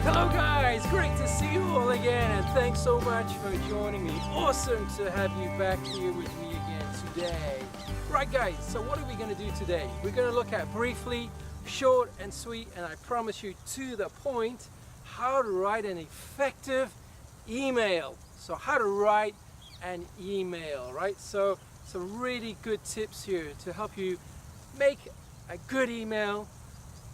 Hello guys, great to see you all again, and thanks so much for joining me. Awesome to have you back here with me again today. Right guys, so what are we going to do today? We're going to look at briefly, short and sweet, and I promise you to the point, how to write an effective email. So how to write an email, right? So some really good tips here to help you make a good email,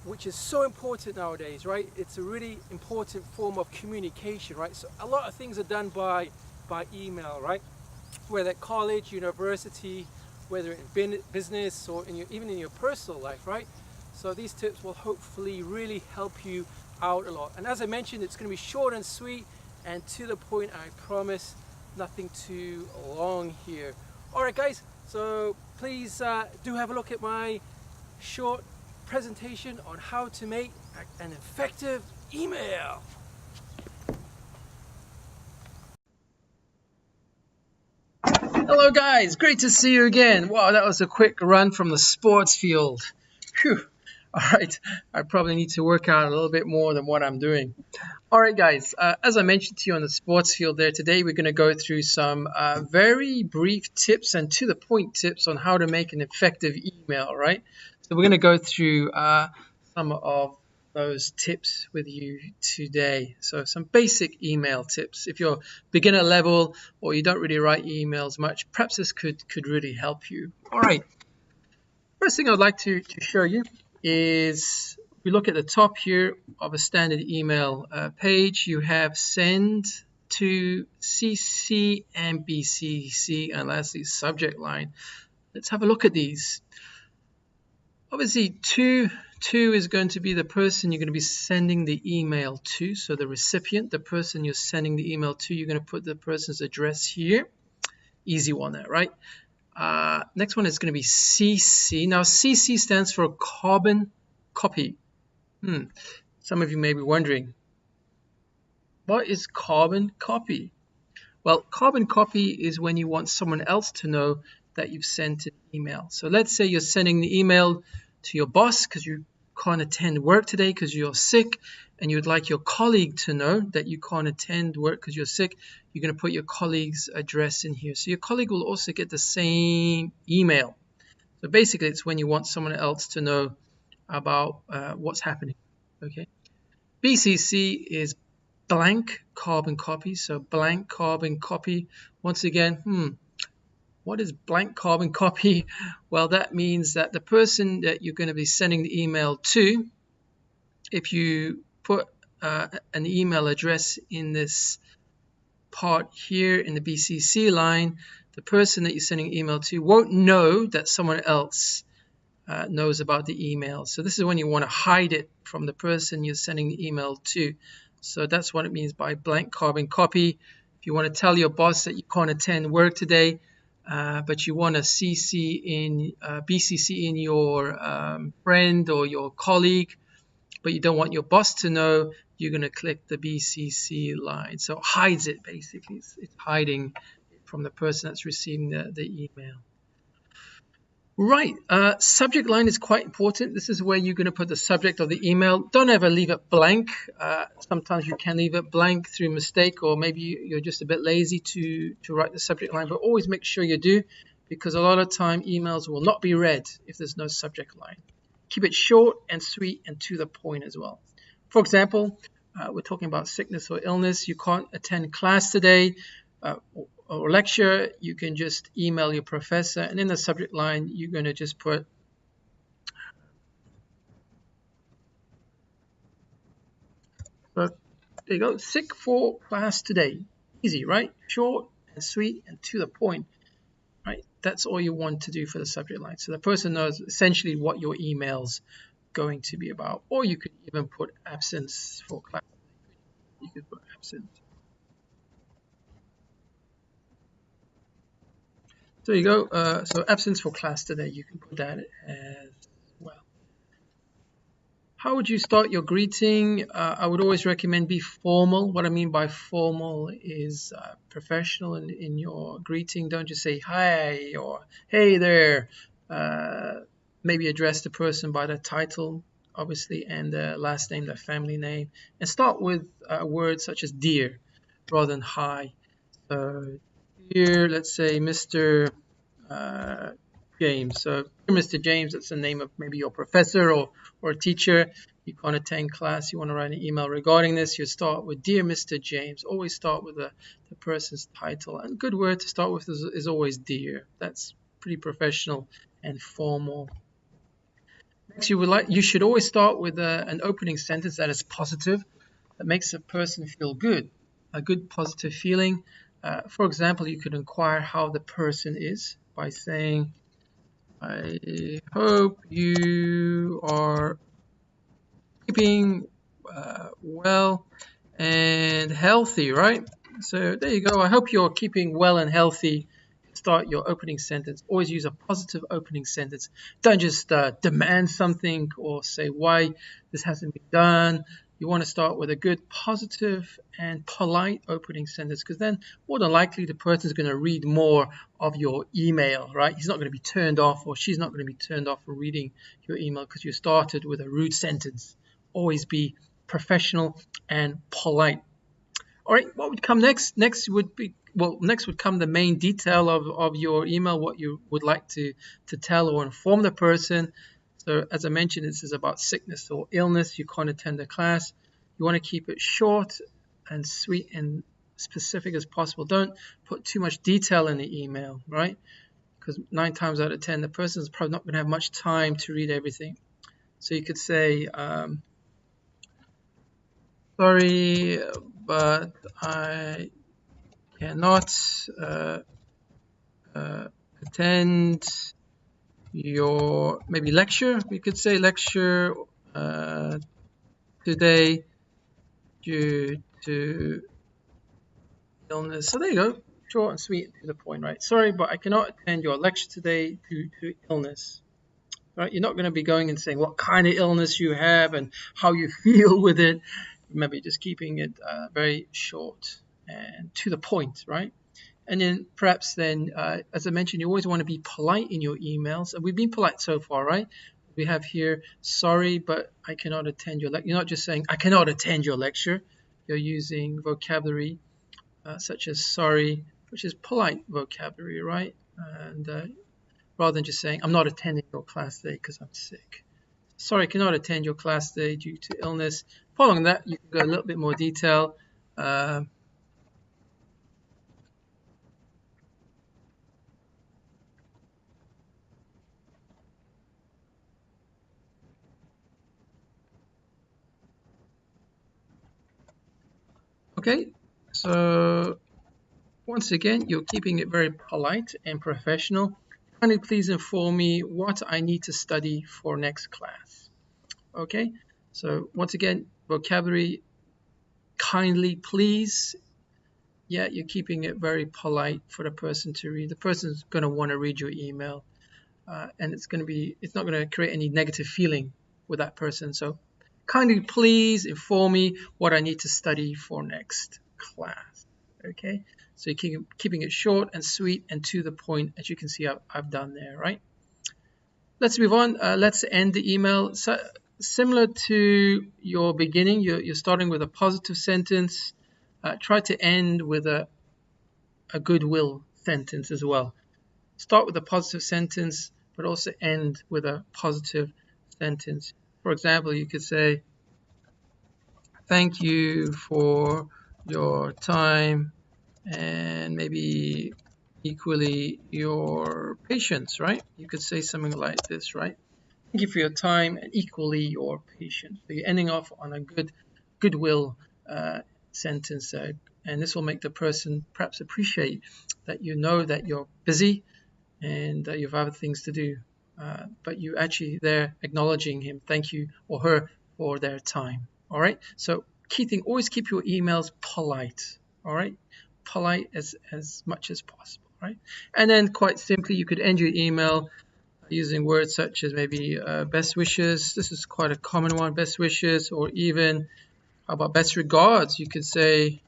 which is so important nowadays, right? It's a really important form of communication, right? So a lot of things are done by email, right? Whether at college, university, whether in business or even in your personal life, right? So these tips will hopefully really help you out a lot. And as I mentioned, it's going to be short and sweet and to the point, I promise. Nothing too long here. All right, guys, so please do have a look at my short presentation on how to make an effective email. Hello guys, great to see you again. Wow, that was a quick run from the sports field. Phew. All right, I probably need to work out a little bit more than what I'm doing. All right, guys, as I mentioned to you on the sports field there, today we're going to go through some very brief tips and to the point tips on how to make an effective email, right? So we're going to go through some of those tips with you today. So some basic email tips. If you're beginner level or you don't really write emails much, perhaps this could really help you. All right, first thing I'd like to show you is we look at the top here of a standard email page. You have send to CC and BCC, and lastly subject line. Let's have a look at these. Obviously, to is going to be the person you're going to be sending the email to. So the recipient, the person you're sending the email to, you're going to put the person's address here. Easy one there, right? Next one is going to be CC. Now, CC stands for carbon copy. Some of you may be wondering, what is carbon copy? Well, carbon copy is when you want someone else to know that you've sent an email. So let's say you're sending the email to your boss because you can't attend work today because you're sick, and you'd like your colleague to know that you can't attend work because you're sick. You're going to put your colleague's address in here. So your colleague will also get the same email. So basically, it's when you want someone else to know about what's happening. Okay. BCC is blank carbon copy. So blank carbon copy. Once again, what is blank carbon copy? Well, that means that the person that you're going to be sending the email to, if you put an email address in this part here in the BCC line, the person that you're sending an email to won't know that someone else knows about the email. So this is when you want to hide it from the person you're sending the email to. So that's what it means by blank carbon copy. If you want to tell your boss that you can't attend work today, but you want to BCC in your friend or your colleague, but you don't want your boss to know, you're going to click the BCC line. So it hides it, basically. It's hiding from the person that's receiving the email. Right, subject line is quite important. This is where you're going to put the subject of the email. Don't ever leave it blank. Sometimes you can leave it blank through mistake, or maybe you're just a bit lazy to write the subject line, but always make sure you do, because a lot of time emails will not be read if there's no subject line. Keep it short and sweet and to the point as well. For example, we're talking about sickness or illness. You can't attend class today or lecture. You can just email your professor, and in the subject line you're going to just put there you go, sick for class today. Easy, right? Short and sweet and to the point, right? That's all you want to do for the subject line, so the person knows essentially what your email's going to be about. Or you could even put absence for class. You could put absence. There you go. So absence for class today, you can put that as well. How would you start your greeting? I would always recommend be formal. What I mean by formal is professional in your greeting. Don't just say hi or hey there. Maybe address the person by their title. obviously, and the last name, the family name, and start with words such as dear rather than hi. So dear, let's say Mr. Uh, James. So Mr. James, that's the name of maybe your professor or a teacher. You can't attend class, you want to write an email regarding this, you start with Dear Mr. James. Always start with the person's title. And a good word to start with is always dear. That's pretty professional and formal. Next, you should always start with an opening sentence that is positive, that makes a person feel good, a good positive feeling. For example, you could inquire how the person is by saying, I hope you are keeping well and healthy, right? So there you go. I hope you're keeping well and healthy. Start your opening sentence. Always use a positive opening sentence. Don't just demand something or say why this hasn't been done. You want to start with a good, positive, and polite opening sentence, because then more than likely the person is going to read more of your email, right? He's not going to be turned off, or she's not going to be turned off from reading your email because you started with a rude sentence. Always be professional and polite. All right, what would come next? Next would come the main detail of your email, what you would like to tell or inform the person. So as I mentioned, this is about sickness or illness. You can't attend the class. You want to keep it short and sweet and specific as possible. Don't put too much detail in the email, right? Because 9 times out of 10, the person is probably not going to have much time to read everything. So you could say, sorry, but I cannot attend your maybe lecture. We could say lecture today due to illness. So there you go, short and sweet to the point, right? Sorry, but I cannot attend your lecture today due to illness. Right? You're not going to be going and saying what kind of illness you have and how you feel with it. Maybe just keeping it very short and to the point, right? And then perhaps then, as I mentioned, you always want to be polite in your emails. And we've been polite so far, right? We have here, sorry, but I cannot attend your lecture. You're not just saying, I cannot attend your lecture. You're using vocabulary such as sorry, which is polite vocabulary, right? And rather than just saying, I'm not attending your class today because I'm sick. Sorry, I cannot attend your class today due to illness. Following that, you can go a little bit more detail. Okay, so once again, you're keeping it very polite and professional. Kindly please inform me what I need to study for next class. Okay, so once again, vocabulary, kindly please. Yeah, you're keeping it very polite for the person to read. The person's going to want to read your email, and it's not going to create any negative feeling with that person. So kindly please inform me what I need to study for next class. Okay, so you're keeping it short and sweet and to the point, as you can see I've done there, right? Let's move on. Let's end the email. So, similar to your beginning, you're starting with a positive sentence. Try to end with a goodwill sentence as well. Start with a positive sentence, but also end with a positive sentence. For example, you could say, thank you for your time and maybe equally your patience, right? You could say something like this, right? Thank you for your time and equally your patience. So you're ending off on a goodwill sentence, and this will make the person perhaps appreciate that you know that you're busy and that you have other things to do, but you actually there acknowledging him, thank you, or her for their time. All right. So always keep your emails polite. All right, polite as much as possible. Right, and then quite simply, you could end your email using words such as maybe best wishes. This is quite a common one, best wishes, or even how about best regards? You could say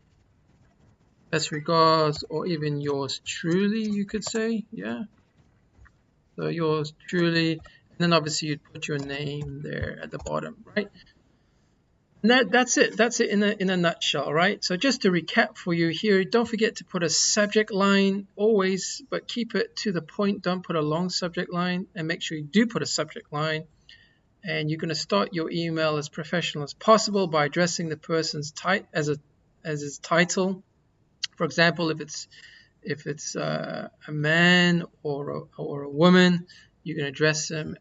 best regards, or even yours truly, you could say, yeah. So yours truly, And then obviously you'd put your name there at the bottom, right? And that's it. That's it in a nutshell, right? So just to recap for you here, don't forget to put a subject line always, but keep it to the point. Don't put a long subject line, and make sure you do put a subject line. And you're going to start your email as professional as possible by addressing the person's as his title. For example, if it's a man or a woman, you can address them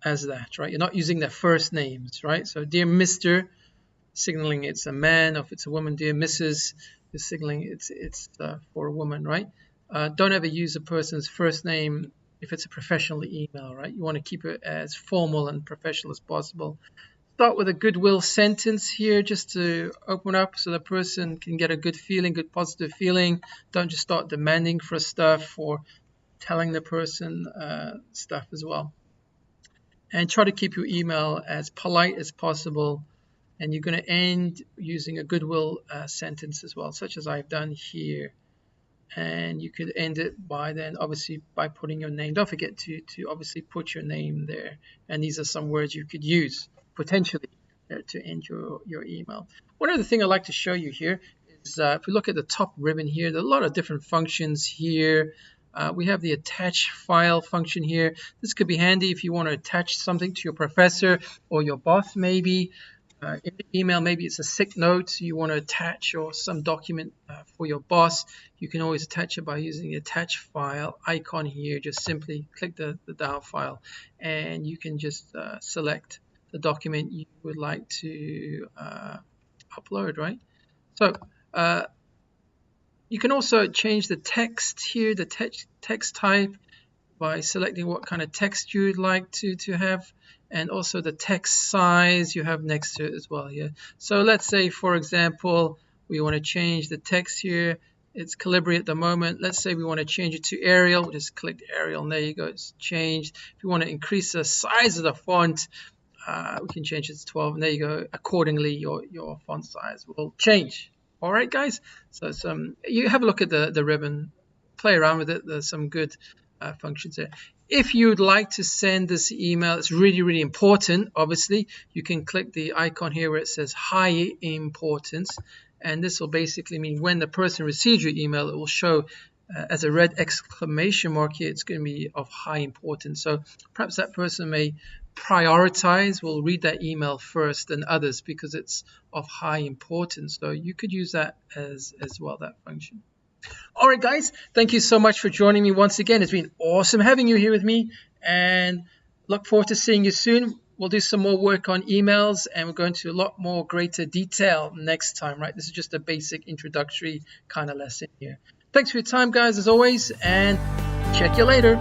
as that, right? You're not using their first names, right? So dear Mr., signaling it's a man. Or if it's a woman, dear Mrs., you're signaling it's for a woman, right? Don't ever use a person's first name if it's a professional email, right? You want to keep it as formal and professional as possible. Start with a goodwill sentence here just to open up so the person can get a good feeling, good positive feeling. Don't just start demanding for stuff or telling the person stuff as well. And try to keep your email as polite as possible. And you're going to end using a goodwill sentence as well, such as I've done here. And you could end it by then, obviously, by putting your name. Don't forget to obviously put your name there. And these are some words you could use potentially to end your email. One other thing I'd like to show you here is if we look at the top ribbon here, there are a lot of different functions here. We have the attach file function here. This could be handy if you want to attach something to your professor or your boss maybe. In the email, maybe it's a sick note you want to attach or some document for your boss. You can always attach it by using the attach file icon here. Just simply click the down file and you can just select the document you would like to upload, right? So you can also change the text here, the text type, by selecting what kind of text you'd like to have, and also the text size you have next to it as well here. So let's say, for example, we want to change the text here. It's Calibri at the moment. Let's say we want to change it to Arial. We'll just click Arial, and there you go, it's changed. If you want to increase the size of the font, we can change it to 12, and there you go. Accordingly, your font size will change. All right, guys. So you have a look at the ribbon, play around with it. There's some good functions there. If you'd like to send this email, it's really, really important. Obviously, you can click the icon here where it says high importance, and this will basically mean when the person receives your email, it will show as a red exclamation mark here. It's going to be of high importance. So perhaps that person may prioritize, will read that email first than others because it's of high importance. So you could use that as well, that function. All right, guys, thank you so much for joining me once again. It's been awesome having you here with me, and look forward to seeing you soon. We'll do some more work on emails, and we're going to a lot more greater detail next time, right? This is just a basic introductory kind of lesson here. Thanks for your time, guys, as always, and check you later.